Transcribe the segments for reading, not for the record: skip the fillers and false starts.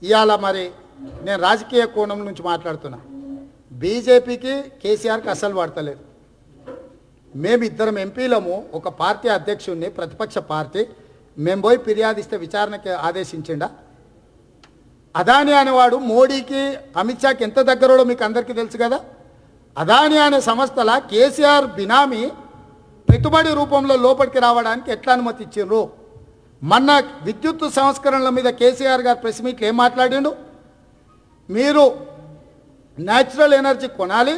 ఇవాళ మరి నేను రాజకీయ కోణం నుంచి మాట్లాడుతున్నా. బీజేపీకి కేసీఆర్కి అసలు పడతలేదు. మేమిద్దరం ఎంపీలము, ఒక పార్టీ అధ్యక్షుడిని, ప్రతిపక్ష పార్టీ, మేము పోయి ఫిర్యాదు ఇస్తే విచారణకి ఆదేశించిండా? అదాని అనేవాడు మోడీకి అమిత్ షాకి ఎంత దగ్గరో మీకు అందరికీ తెలుసు కదా. అదాని అనే సంస్థల కేసీఆర్ బినామీ పెట్టుబడి రూపంలో లోపలికి రావడానికి ఎట్లా అనుమతి ఇచ్చిండ్రు? మొన్న విద్యుత్ సంస్కరణల మీద కేసీఆర్ గారు ప్రెస్ మీట్లు ఏం మాట్లాడిండు? మీరు న్యాచురల్ ఎనర్జీ కొనాలి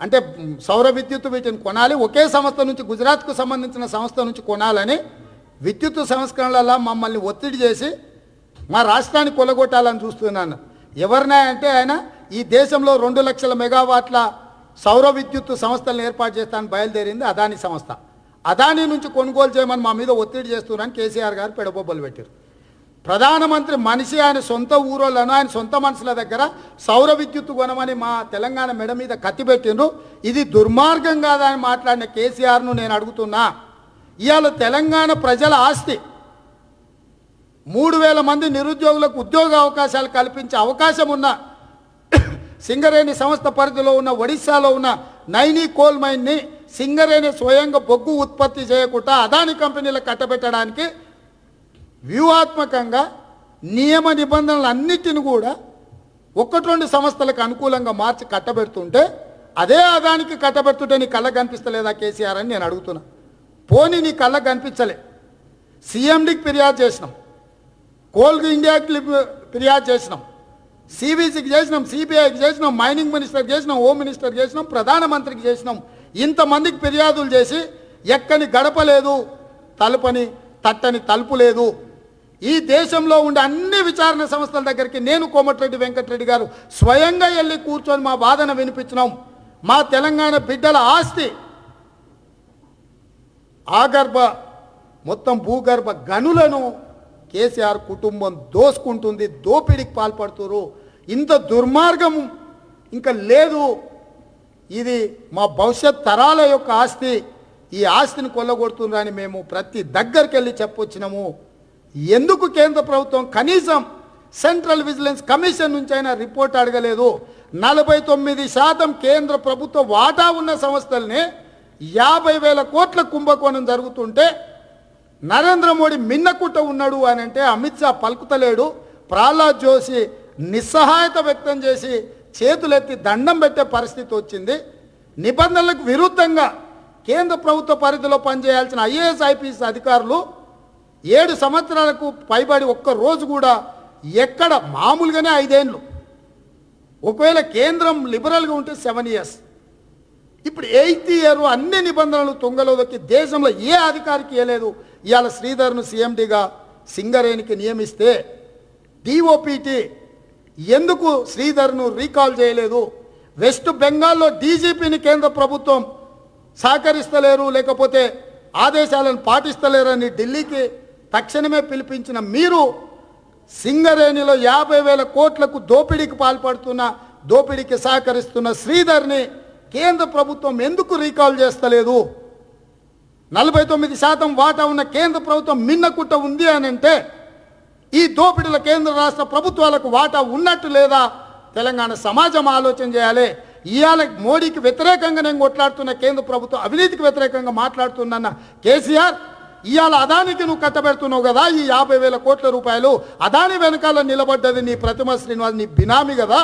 అంటే సౌర విద్యుత్ వీటిని కొనాలి, ఒకే సంస్థ నుంచి, గుజరాత్కు సంబంధించిన సంస్థ నుంచి కొనాలని విద్యుత్ సంస్కరణల మమ్మల్ని ఒత్తిడి చేసి మా రాష్ట్రాన్ని కొలగొట్టాలని చూస్తున్నాను. ఎవరినా అంటే ఆయన ఈ దేశంలో 2 లక్షల మెగావాట్ల సౌర విద్యుత్ సంస్థలను ఏర్పాటు చేస్తానని బయలుదేరింది అదాని సంస్థ. అదాని నుంచి కొనుగోలు చేయమని మా మీద ఒత్తిడి చేస్తున్నారని కేసీఆర్ గారు పెడబొబ్బలు పెట్టారు. ప్రధానమంత్రి మనిషి ఆయన సొంత ఊరోళ్ళను, ఆయన సొంత మనుషుల దగ్గర సౌర విద్యుత్ కొనమని మా తెలంగాణ మెడ మీద కత్తి పెట్టిండ్రు. ఇది దుర్మార్గం కాదని మాట్లాడిన కేసీఆర్ను నేను అడుగుతున్నా. ఇవాళ తెలంగాణ ప్రజల ఆస్తి 3000 మంది నిరుద్యోగులకు ఉద్యోగ అవకాశాలు కల్పించే అవకాశం ఉన్న సింగరేణి సంస్థ పరిధిలో ఉన్న ఒడిశాలో ఉన్న నైనీ కోల్ మైన్ని సింగరేణి స్వయంగా బొగ్గు ఉత్పత్తి చేయకుండా అదాని కంపెనీలకు కట్టబెట్టడానికి వ్యూహాత్మకంగా నియమ నిబంధనలు అన్నిటిని కూడా 1-2 సంస్థలకు అనుకూలంగా మార్చి కట్టబెడుతుంటే, అదే అదానికి కట్టబెడుతుంటే నీ కళ్ళ కనిపిస్తలేదా కేసీఆర్ అని నేను అడుగుతున్నా. పోనీ నీ కళ్ళ కనిపించలే. సీఎండీకి ఫిర్యాదు చేసినాం, కోల్ ఇండియాకి ఫిర్యాదు చేసినాం, సిబిసికి చేసినాం, సిబిఐకి చేసినాం, మైనింగ్ మినిస్టర్కి చేసినాం, హోమ్ మినిస్టర్కి చేసినాం, ప్రధానమంత్రికి చేసినాం. ఇంతమందికి ఫిర్యాదులు చేసి ఎక్కని గడప లేదు, తలుపని తట్టని తలుపు లేదు. ఈ దేశంలో ఉండే అన్ని విచారణ సంస్థల దగ్గరికి నేను, కోమటిరెడ్డి వెంకటరెడ్డి గారు స్వయంగా వెళ్ళి కూర్చొని మా వాదన వినిపించినాం. మా తెలంగాణ బిడ్డల ఆస్తి ఆగర్భ మొత్తం భూగర్భ గనులను కేసీఆర్ కుటుంబం దోసుకుంటుంది, దోపిడీకి పాల్పడుతున్నారు. ఇంత దుర్మార్గం ఇంకా లేదు. ఇది మా భవిష్యత్ తరాల యొక్క ఆస్తి. ఈ ఆస్తిని కొల్లగొడుతుందని మేము ప్రతి దగ్గరికి వెళ్ళి చెప్పొచ్చినాము. ఎందుకు కేంద్ర ప్రభుత్వం కనీసం సెంట్రల్ విజిలెన్స్ కమిషన్ నుంచి అయినా రిపోర్ట్ అడగలేదు? 49% కేంద్ర ప్రభుత్వ వాటా ఉన్న సంస్థల్ని 50,000 కోట్ల కుంభకోణం జరుగుతుంటే నరేంద్ర మోడీ మిన్నకుట్ట ఉన్నాడు అని అంటే అమిత్ షా పలుకుతలేడు. ప్రహ్లాద్ జోషి నిస్సహాయత వ్యక్తం చేసి చేతులెత్తి దండం పెట్టే పరిస్థితి వచ్చింది. నిబంధనలకు విరుద్ధంగా కేంద్ర ప్రభుత్వ పరిధిలో పనిచేయాల్సిన ఐఏఎస్ ఐపీఎస్ అధికారులు 7 సంవత్సరాలకు పైబడి ఒక్క రోజు కూడా ఎక్కడ, మామూలుగానే 5 ఏళ్ళు, ఒకవేళ కేంద్రం లిబరల్గా ఉంటే 7 years, ఇప్పుడు 8th year అన్ని నిబంధనలు తుంగలో దొక్కి దేశంలో ఏ అధికారికి ఇవ్వలేదు. ఇవాళ శ్రీధర్ను సీఎండీగా సింగరేణికి నియమిస్తే డిఓపిటి ఎందుకు శ్రీధర్ను రీకాల్ చేయలేదు? వెస్ట్ బెంగాల్లో డీజీపీని కేంద్ర ప్రభుత్వం సహకరిస్తలేరు, లేకపోతే ఆదేశాలను పాటిస్తలేరని ఢిల్లీకి తక్షణమే పిలిపించిన మీరు సింగరేణిలో 50,000 కోట్లకు దోపిడీకి పాల్పడుతున్న, దోపిడీకి సహకరిస్తున్న శ్రీధర్ని కేంద్ర ప్రభుత్వం ఎందుకు రీకాల్ చేస్తలేదు? 49% వాటా ఉన్న కేంద్ర ప్రభుత్వం మిన్నకుట్ట ఉంది అని అంటే ఈ దోపిడీల కేంద్ర రాష్ట్ర ప్రభుత్వాలకు వాటా ఉన్నట్టు లేదా? తెలంగాణ సమాజం ఆలోచన చేయాలి. ఇవాళ మోడీకి వ్యతిరేకంగా నేను కొట్లాడుతున్న కేంద్ర ప్రభుత్వం అవినీతికి వ్యతిరేకంగా మాట్లాడుతున్న కేసీఆర్, ఇవాళ అదానికి నువ్వు కట్టబెడుతున్నావు కదా ఈ 50,000 కోట్ల రూపాయలు. అదాని వెనకాల నిలబడ్డది నీ ప్రతిమ శ్రీనివాస్, నీ బినామీ కదా.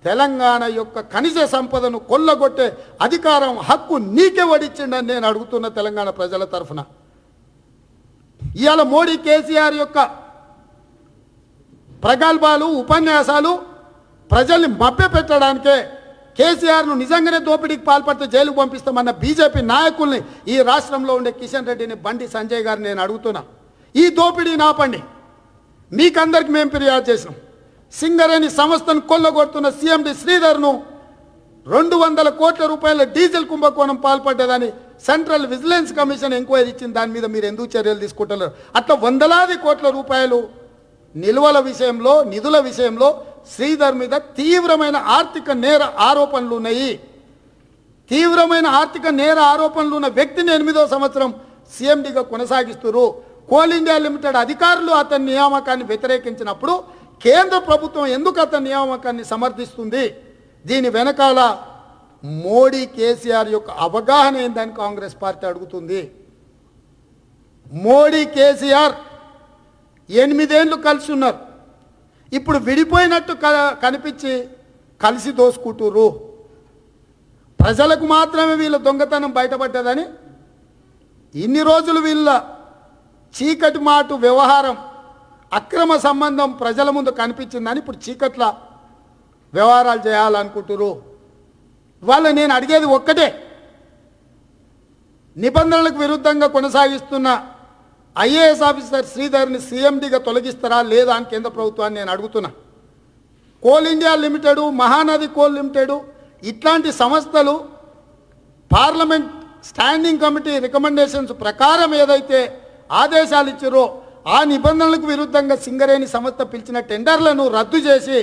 తెలంగాణ యొక్క ఖనిజ సంపదను కొల్లగొట్టే అధికారం, హక్కు నీకే వడిచ్చిండని నేను అడుగుతున్న తెలంగాణ ప్రజల తరఫున. ఇవాళ మోడీ కేసీఆర్ యొక్క ప్రగల్భాలు, ఉపన్యాసాలు ప్రజల్ని మభ్యపెట్టడానికే, కేసీఆర్ను నిజంగానే దోపిడీకి పాల్పడితే జైలుకు పంపిస్తామన్న బీజేపీ నాయకుల్ని, ఈ రాష్ట్రంలో ఉండే కిషన్ రెడ్డిని, బండి సంజయ్ గారిని నేను అడుగుతున్నా, ఈ దోపిడీని ఆపండి. మీకందరికి మేము ఫిర్యాదు చేసినాం. సింగరేణి సంస్థను కొల్లగొడుతున్న సీఎండీ శ్రీధర్ను 200 కోట్ల రూపాయల డీజిల్ కుంభకోణం పాల్పడ్డదని సెంట్రల్ విజిలెన్స్ కమిషన్ ఎంక్వైరీ ఇచ్చింది. దాని మీద మీరు ఎందుకు చర్యలు తీసుకుంటారు? అట్లా వందలాది కోట్ల రూపాయలు నిల్వల విషయంలో, నిధుల విషయంలో శ్రీధర్ మీద తీవ్రమైన ఆర్థిక నేర ఆరోపణలు ఉన్నాయి. తీవ్రమైన ఆర్థిక నేర ఆరోపణలు ఉన్న వ్యక్తిని 8వ సంవత్సరం సీఎండీగా కొనసాగిస్తున్నారు. కోల్ ఇండియా లిమిటెడ్ అధికారులు అతని నియామకాన్ని వ్యతిరేకించినప్పుడు కేంద్ర ప్రభుత్వం ఎందుకు అతని నియామకాన్ని సమర్థిస్తుంది? దీని వెనకాల మోడీ కేసీఆర్ యొక్క అవగాహన ఏందని కాంగ్రెస్ పార్టీ అడుగుతుంది. మోడీ కేసీఆర్ 8 ఏళ్ళు కలిసి ఉన్నారు. ఇప్పుడు విడిపోయినట్టు కనిపించి కలిసి దోసుకుంటురు. ప్రజలకు మాత్రమే వీళ్ళ దొంగతనం బయటపడ్డదని ఇన్ని రోజులు వీళ్ళ చీకటి మాటు వ్యవహారం, అక్రమ సంబంధం ప్రజల ముందు కనిపించిందని ఇప్పుడు చీకట్ల వ్యవహారాలు చేయాలనుకుంటురు. వాళ్ళ నేను అడిగేది ఒక్కటే, నిబంధనలకు విరుద్ధంగా కొనసాగిస్తున్న ఐఏఎస్ ఆఫీసర్ శ్రీధర్ని సీఎండీగా తొలగిస్తారా లేదా అని కేంద్ర ప్రభుత్వాన్ని నేను అడుగుతున్నా. Coal India limited, Mahanadi coal limited ఇట్లాంటి సంస్థలు పార్లమెంట్ స్టాండింగ్ కమిటీ రికమెండేషన్స్ ప్రకారం ఏదైతే ఆదేశాలు ఇచ్చారో ఆ నిబంధనలకు విరుద్ధంగా సింగరేణి సంస్థ పిలిచిన టెండర్లను రద్దు చేసి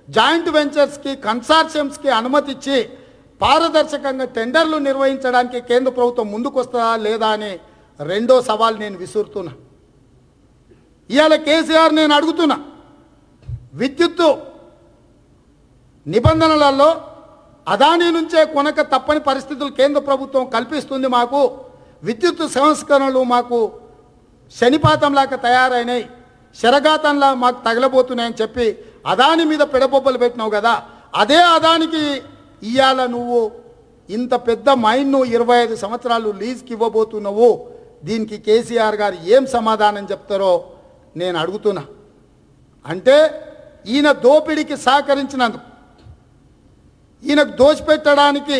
జాయింట్ వెంచర్స్కి, కన్సార్షియమ్స్కి అనుమతి ఇచ్చి పారదర్శకంగా టెండర్లు నిర్వహించడానికి కేంద్ర ప్రభుత్వం ముందుకొస్తుందా లేదా అని రెండో సవాల్ నేను విసురుతున్నా. ఇవాళ కేసీఆర్ నేను అడుగుతున్నా, విద్యుత్తు నిబంధనలలో అదానీ నుంచే కొనక తప్పని పరిస్థితులు కేంద్ర ప్రభుత్వం కల్పిస్తుంది. మాకు విద్యుత్ సంస్కరణలు మాకు శనిపాతంలాగా తయారైనాయి, శరఘాతంలా మాకు తగలబోతున్నాయని చెప్పి అదాని మీద పెడబొబ్బలు పెట్టినావు కదా. అదే అదానికి ఇవాళ నువ్వు ఇంత పెద్ద మైన్ను 25 సంవత్సరాలు లీజ్కి ఇవ్వబోతున్నావు. దీనికి కేసీఆర్ గారు ఏం సమాధానం చెప్తారో నేను అడుగుతున్నా. అంటే ఈయన దోపిడీకి సహకరించినందుకు, ఈయనకు దోచిపెట్టడానికి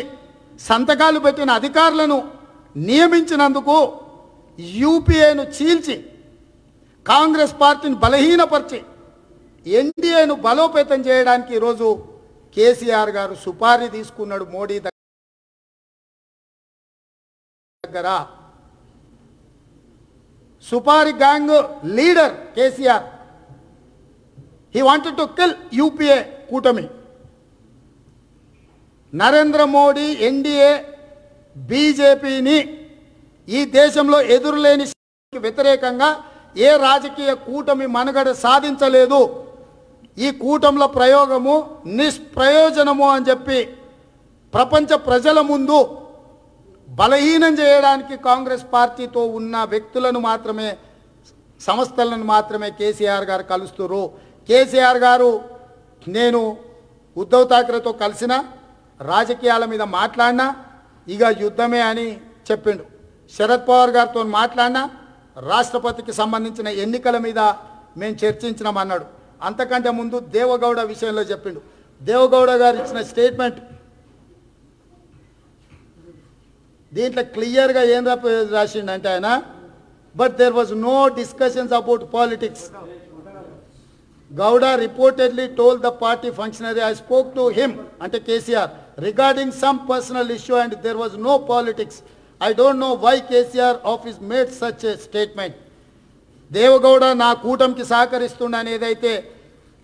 సంతకాలు పెట్టిన అధికారులను నియమించినందుకు, యూపీఏను చీల్చి కాంగ్రెస్ పార్టీని బలహీనపరిచి ఎన్డీఏను బలోపేతం చేయడానికి ఈరోజు కేసీఆర్ గారు సుపారీ తీసుకున్నాడు మోడీ దగ్గర. సుపారీ gang leader KCR. He wanted to kill UPA కూటమి. నరేంద్ర మోడీ, ఎన్డీఏ, బీజేపీని ఈ దేశంలో ఎదురులేని వ్యతిరేకంగా ఏ రాజకీయ కూటమి మనుగడ సాధించలేదు. ఈ కూటమిల ప్రయోగము నిష్ప్రయోజనము అని చెప్పి ప్రపంచ ప్రజల ముందు బలహీనం చేయడానికి కాంగ్రెస్ పార్టీతో ఉన్న వ్యక్తులను మాత్రమే, సంస్థలను మాత్రమే కేసీఆర్ గారు కలుస్తున్నారు. కేసీఆర్ గారు నేను ఉద్ధవ్ ఠాక్రేతో కలిసిన, రాజకీయాల మీద మాట్లాడినా ఇక యుద్ధమే అని చెప్పిండు. శరద్ పవార్ గారితో మాట్లాడినా రాష్ట్రపతికి సంబంధించిన ఎన్నికల మీద మేము చర్చించినామన్నాడు. అంతకంటే ముందు దేవగౌడ విషయంలో చెప్పిండు. దేవగౌడ గారు ఇచ్చిన స్టేట్మెంట్ దీంట్లో క్లియర్గా ఏం రాసిండంటే ఆయన, but there was no discussions about politics. Gowda reportedly told the party functionary, I spoke to him, ante KCR, regarding some personal issue and there was no politics. I don't know why KCR office made such a statement. Deve Gowda నా కూటమికి సహకరిస్తుండని ఏదైతే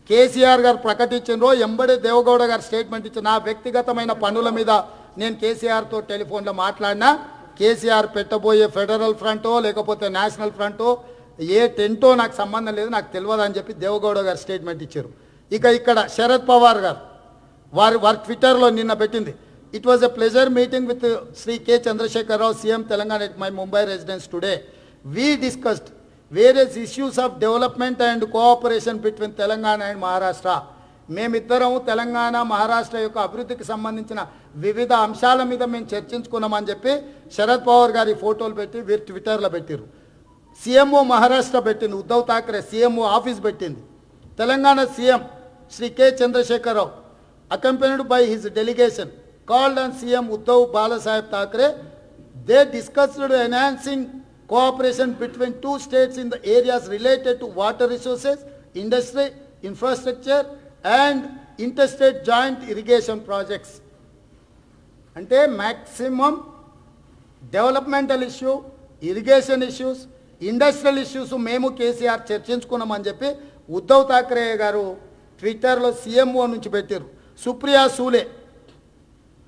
కేసీఆర్ గారు ప్రకటించారో ఎంబడే దేవగౌడ గారు statement ఇచ్చి నా వ్యక్తిగతమైన పనుల మీద నేను కేసీఆర్తో టెలిఫోన్లో మాట్లాడినా, కేసీఆర్ పెట్టబోయే ఫెడరల్ ఫ్రంటో లేకపోతే నేషనల్ ఫ్రంటో ఏ టెంటో నాకు సంబంధం లేదు, నాకు తెలియదు అని చెప్పి దేవగౌడ గారు స్టేట్మెంట్ ఇచ్చారు. ఇక్కడ శరద్ పవార్ గారు వారి ట్విట్టర్లో నిన్న పెట్టింది, it was a pleasure meeting with Shri K Chandrashekar Rao, CM Telangana at my Mumbai residence today. We discussed various issues of development and cooperation between Telangana and Maharashtra. మేమిద్దరం తెలంగాణ మహారాష్ట్ర యొక్క అభివృద్ధికి సంబంధించిన వివిధ అంశాల మీద మేము చర్చించుకున్నామని చెప్పి శరద్ పవార్ గారి ఫోటోలు పెట్టి వీరు ట్విట్టర్లో పెట్టారు. సీఎంఓ మహారాష్ట్ర పెట్టింది, ఉద్ధవ్ ఠాక్రే సీఎంఓ ఆఫీస్ పెట్టింది. Telangana CM Shri K Chandrashekar Rao accompanied by his delegation called on CM Uddhav Balasaheb Thackeray. They discussed enhancing cooperation between two states in the areas related to water resources, industry, infrastructure and interstate joint irrigation projects. Ante maximum developmental issue, irrigation issues, industrial issues మేము కేసీఆర్ చర్చించుకున్నామని చెప్పి ఉద్ధవ్ ఠాక్రే గారు ట్విట్టర్లో CMO నుంచి పెట్టారు. Supriya Sule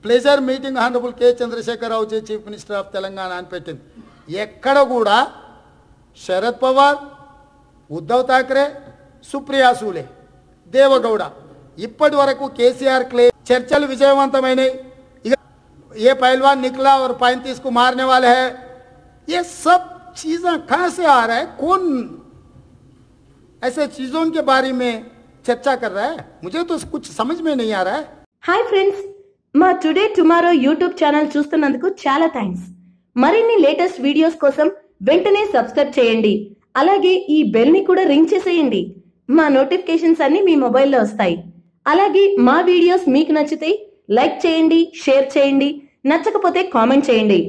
pleasure meeting honourable K Chandrashekar Rao chief minister of Telangana అని పెట్టింది. ఎక్కడ కూడా శరద్ పవార్, ఉద్ధవ్ ఠాక్రే, సుప్రియా సూలే దేవగౌడ ఇప్పటి వరకు కేసీఆర్ క్లెయిమ్ చర్చలు విజయవంతమైనవి ये पहलवान निकला और 35 को मारने वाले है ये सब चीजें कहां से आ रहा है कौन ऐसे चीजों के बारे में चर्चा कर रहा है मुझे तो कुछ समझ में नहीं आ रहा है हाय फ्रेंड्स మా టుడే టుమారో యూట్యూబ్ ఛానల్ చూస్తున్నందుకు చాలా థాంక్స్ మరిన్ని లేటెస్ట్ వీడియోస్ కోసం వెంటనే సబ్స్క్రైబ్ చేయండి అలాగే ఈ బెల్ ని కూడా రింగ్ చేసేయండి మా నోటిఫికేషన్స్ అన్ని మీ మొబైల్లో వస్తాయి అలాగే మా వీడియోస్ మీకు నచ్చితే లైక్ చేయండి షేర్ చేయండి నచ్చకపోతే కామెంట్ చేయండి